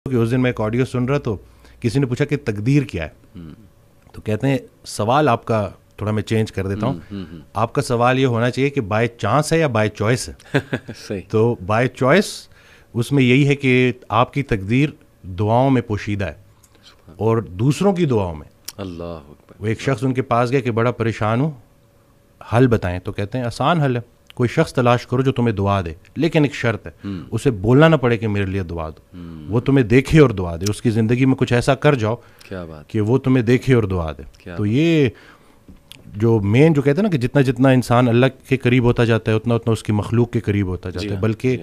کہ اس دن میں ایک آڈیو سن رہا تو کسی نے پوچھا کہ تقدیر کیا ہے, تو کہتے ہیں سوال آپ کا تھوڑا میں چینج کر دیتا ہوں, آپ کا سوال یہ ہونا چاہیے کہ بائی چانس ہے یا بائی چوائس ہے. تو بائی چوائس اس میں یہی ہے کہ آپ کی تقدیر دعاؤں میں پوشیدہ ہے اور دوسروں کی دعاؤں میں. اللہ وہ ایک شخص ان کے پاس گیا کہ بڑا پریشان ہوں, حل بتائیں. تو کہتے ہیں آسان حل ہے, کوئی شخص تلاش کرو جو تمہیں دعا دے, لیکن ایک شرط ہے, اسے بولنا نہ پڑے کہ میرے لیے دعا دو, وہ تمہیں دیکھے اور دعا دے. اس کی زندگی میں کچھ ایسا کر جاؤ کہ وہ تمہیں دیکھے اور دعا دے. تو یہ جو مین جو کہتے ہیں نا کہ جتنا جتنا انسان اللہ کے قریب ہوتا جاتا ہے اتنا اتنا اس کی مخلوق کے قریب ہوتا جاتا ہے. بلکہ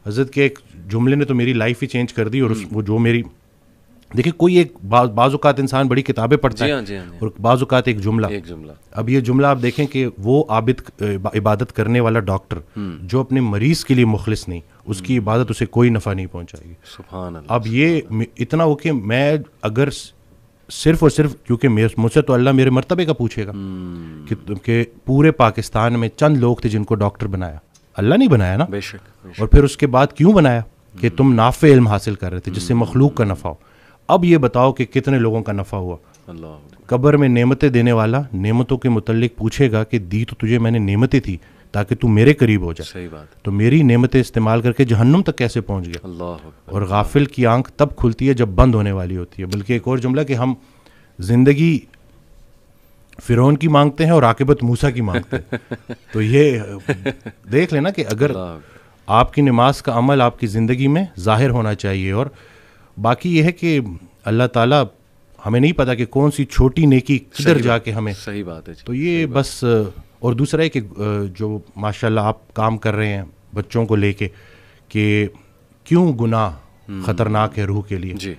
حضرت کے ایک جملے نے تو میری لائف ہی چینج کر دی. اور وہ جو میری دیکھیں کوئی ایک بعض اوقات انسان بڑی کتابیں پڑھتا ہے اور بعض اوقات ایک جملہ. اب یہ جملہ آپ دیکھیں کہ وہ عابد عبادت کرنے والا ڈاکٹر جو اپنے مریض کے لیے مخلص نہیں, اس کی عبادت اسے کوئی نفع نہیں پہنچائے گی. سبحان اللہ. اب یہ اتنا ہو کہ میں اگر صرف اور صرف کیونکہ مجھ سے تو اللہ میرے مرتبے کا پوچھے گا کہ پورے پاکستان میں چند لوگ تھے جن کو ڈاکٹر بنایا, اللہ نہیں بنایا نا, بے شک. اور پھر اس کے بعد کیوں بنایا کہ تم نافع علم حاصل کر رہے تھے جس سے مخلوق کا نفع ہو. اب یہ بتاؤ کہ کتنے لوگوں کا نفع ہوا. قبر میں نعمتیں دینے والا نعمتوں کے متعلق پوچھے گا کہ دی تو تجھے میں نے نعمتیں تھی تاکہ تو میرے قریب ہو جائے, تو میری نعمتیں استعمال کر کے جہنم تک کیسے پہنچ گیا. اور غافل کی آنکھ تب کھلتی ہے جب بند ہونے والی ہوتی ہے. بلکہ ایک اور جملہ کہ ہم زندگی فرعون کی مانگتے ہیں اور عاقبت موسیٰ کی مانگتے ہیں. تو یہ دیکھ لینا کہ اگر آپ کی نماز کا عمل آپ کی زندگی میں ظاہر ہونا چاہیے. اور باقی یہ ہے کہ اللہ تعالیٰ ہمیں نہیں پتا کہ کون سی چھوٹی نیکی کدھر جا کے ہمیں. صحیح بات ہے. تو یہ بس. اور دوسرا ہے کہ جو ماشاءاللہ آپ کام کر رہے ہیں بچوں کو لے کے کہ کیوں گناہ خطرناک ہے روح کے لیے,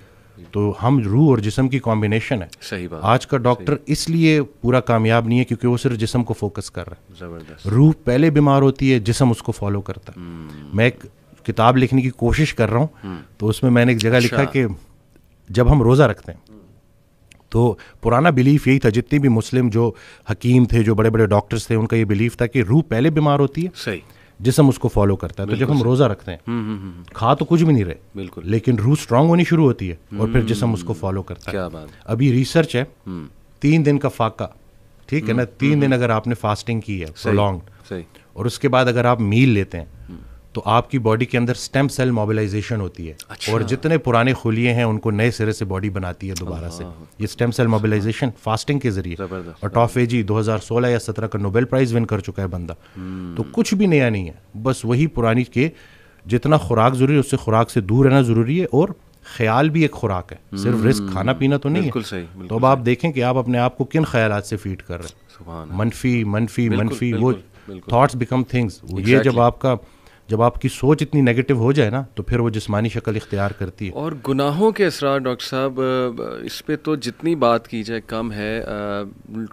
تو ہم روح اور جسم کی کمبینیشن ہے. صحیح بات. آج کا ڈاکٹر اس لیے پورا کامیاب نہیں ہے کیونکہ وہ صرف جسم کو فوکس کر رہا ہے. زبردست. روح پہلے بیمار ہوتی ہے, جسم اس کو فالو کرتا ہے. میں ایک کتاب لکھنے کی کوشش کر رہا ہوں, تو اس میں نے ایک جگہ لکھا کہ جب ہم روزہ رکھتے ہیں تو پرانا بلیف یہی تھا, جتنے بھی مسلم جو حکیم تھے جو بڑے بڑے ڈاکٹرز تھے ان کا یہ بلیف تھا کہ روح پہلے بیمار ہوتی ہے, صحیح, جسم اس کو فالو کرتا ہے. تو جب ہم روزہ رکھتے ہیں کھا تو کچھ بھی نہیں رہے بالکل, لیکن روح اسٹرانگ ہونی شروع ہوتی ہے اور پھر جسم اس کو فالو کرتا ہے. ابھی ریسرچ ہے 3 دن کا فاقہ, ٹھیک ہے نا, 3 دن اگر آپ نے فاسٹنگ کی ہے پرولونگڈ, اور اس کے بعد اگر آپ میل لیتے ہیں تو آپ کی باڈی کے اندر اسٹیم سیل موبلائزیشن ہوتی ہے. اور جتنے پرانے خلیے ہیں ان کو نئے سرے سے باڈی بناتی ہے دوبارہ سے. یہ اسٹیم سیل موبلائزیشن فاسٹنگ کے ذریعے. اور ٹافیجی 2016 یا 17 کا نوبل پرائز ون کر چکا ہے بندہ. تو کچھ بھی نیا نہیں ہے, بس وہی پرانی کے جتنا خوراک ضروری ہے اس سے خوراک سے دور رہنا ضروری ہے. اور خیال بھی ایک خوراک ہے, صرف رزق کھانا پینا تو نہیں ہے. تو اب آپ دیکھیں کہ آپ اپنے آپ کو کن خیالات سے فیڈ کر رہے ہیں. منفی منفی منفی وہ تھاٹس بیکم تھنگس. یہ جب آپ کی سوچ اتنی نیگیٹو ہو جائے نا تو پھر وہ جسمانی شکل اختیار کرتی ہے. اور گناہوں کے اثرات ڈاکٹر صاحب اس پہ تو جتنی بات کی جائے کم ہے.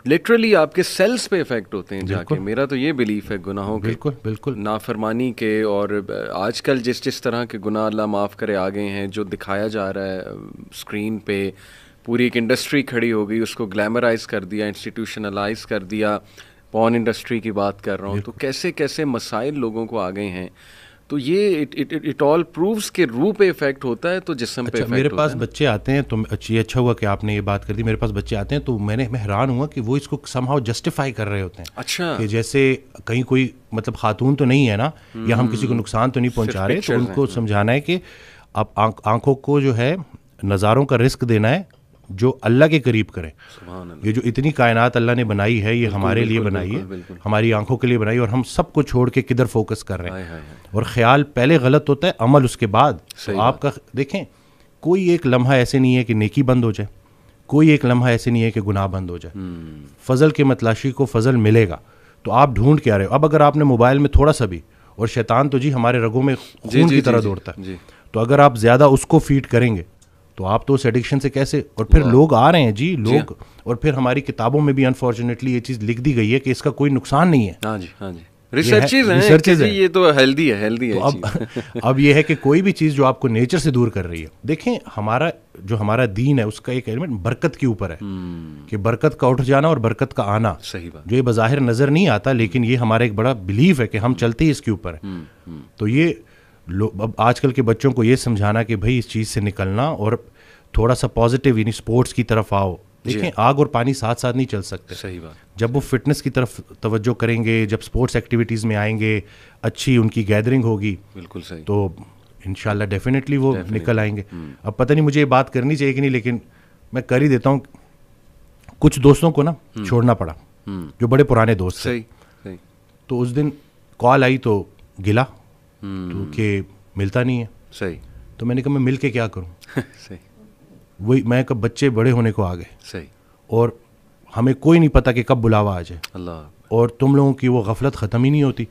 لٹرلی آپ کے سیلز پہ افیکٹ ہوتے ہیں جا کے. میرا تو یہ بلیف ہے گناہوں کے, بالکل نافرمانی کے. اور آج کل جس طرح کے گناہ اللہ معاف کرے آ گئے ہیں, جو دکھایا جا رہا ہے اسکرین پہ, پوری ایک انڈسٹری کھڑی ہو گئی, اس کو گلیمرائز کر دیا, انسٹیٹیوشنلائز کر دیا. پورن انڈسٹری کی بات کر رہا ہوں. تو کیسے کیسے مسائل لوگوں کو آ گئے ہیں. تو یہ اٹ آل پرووز کہ روح پہ افیکٹ ہوتا ہے تو جسم پہ افیکٹ ہوتا ہے. میرے پاس بچے آتے ہیں تو اچھا ہوا کہ آپ نے یہ بات کر دی. میرے پاس بچے آتے ہیں تو میں حیران ہوا کہ وہ اس کو سم ہاؤ جسٹیفائی کر رہے ہوتے ہیں. اچھا, کہ جیسے کہیں کوئی مطلب خاتون تو نہیں ہے نا, یا ہم کسی کو نقصان تو نہیں پہنچا رہے, تو ان کو سمجھانا ہے کہ اب آنکھوں کو جو ہے نظاروں کا رزق دینا ہے جو اللہ کے قریب کرے. یہ جو اتنی کائنات اللہ نے بنائی ہے یہ ہمارے لیے بنائی ہے, ہماری آنکھوں کے لیے بنائی, اور ہم سب کو چھوڑ کے کدھر فوکس کر رہے ہیں. اور خیال پہلے غلط ہوتا ہے, عمل اس کے بعد. تو آپ کا دیکھیں کوئی ایک لمحہ ایسے نہیں ہے کہ نیکی بند ہو جائے, کوئی ایک لمحہ ایسے نہیں ہے کہ گناہ بند ہو جائے. فضل کے متلاشی کو فضل ملے گا, تو آپ ڈھونڈ کے آ رہے ہو. اب اگر آپ نے موبائل میں تھوڑا سا بھی, اور شیطان تو جی ہمارے رگوں میں خون کی طرح دوڑتا ہے, تو اگر آپ زیادہ اس کو فیڈ کریں گے تو آپ تو اس ایڈکشن سے کیسے. اور پھر لوگ آ رہے ہیں جی لوگ, اور پھر ہماری کتابوں میں بھی انفارچونیٹلی یہ چیز لکھ دی گئی ہے کہ اس کا کوئی نقصان نہیں ہے. ہاں جی, ہاں جی, ریسرچز ہیں, یہ تو ہیلدی ہے. اب یہ ہے کہ کوئی بھی چیز جو آپ کو نیچر سے دور کر رہی ہے. دیکھیں ہمارا دین ہے اس کا ایک ایلیمنٹ برکت کے اوپر ہے, کہ برکت کا اٹھ جانا اور برکت کا آنا. صحیح بات. جو یہ بظاہر نظر نہیں آتا لیکن یہ ہمارا ایک بڑا بلیف ہے کہ ہم چلتے ہی اس کے اوپر ہے. تو یہ اب آج کل کے بچوں کو یہ سمجھانا کہ بھائی اس چیز سے نکلنا اور تھوڑا سا پازیٹیو یعنی اسپورٹس کی طرف آؤ. دیکھیں آگ اور پانی ساتھ ساتھ نہیں چل سکتے. صحیح بات. جب وہ فٹنس کی طرف توجہ کریں گے, جب اسپورٹس ایکٹیویٹیز میں آئیں گے, اچھی ان کی گیدرنگ ہوگی, بالکل صحیح, تو انشاءاللہ ڈیفینیٹلی وہ نکل آئیں گے. اب پتہ نہیں مجھے یہ بات کرنی چاہیے کہ نہیں, لیکن میں کر ہی دیتا ہوں. کچھ دوستوں کو نا چھوڑنا پڑا جو بڑے پرانے دوست تھے. تو اس دن کال آئی تو گلا تو کہ ملتا نہیں ہے. صحیح. تو میں نے کہا میں مل کے کیا کروں. صحیح. وہی میں کب بچے بڑے ہونے کو آ گئے. صحیح. اور ہمیں کوئی نہیں پتا کہ کب بلاوا آ جائے. اللہ. اور تم لوگوں کی وہ غفلت ختم ہی نہیں ہوتی.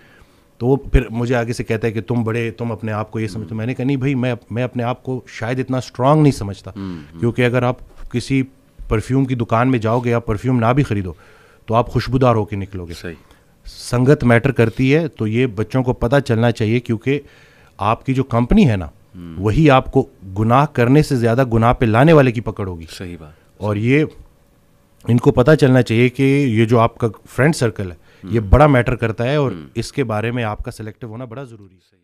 تو وہ پھر مجھے آگے سے کہتا ہے کہ تم بڑے, تم اپنے آپ کو یہ سمجھتے. میں نے کہا نہیں بھائی, میں اپنے آپ کو شاید اتنا اسٹرانگ نہیں سمجھتا, کیونکہ اگر آپ کسی پرفیوم کی دکان میں جاؤ گے, آپ پرفیوم نہ بھی خریدو تو آپ خوشبودار ہو کے نکلو گے. صحیح. سنگت میٹر کرتی ہے. تو یہ بچوں کو پتہ چلنا چاہیے, کیونکہ آپ کی جو کمپنی ہے نا وہی آپ کو گناہ کرنے سے زیادہ گناہ پہ لانے والے کی پکڑ ہوگی. صحیح بات. اور یہ ان کو پتہ چلنا چاہیے کہ یہ جو آپ کا فرینڈ سرکل ہے یہ بڑا میٹر کرتا ہے, اور اس کے بارے میں آپ کا سلیکٹو ہونا بڑا ضروری ہے.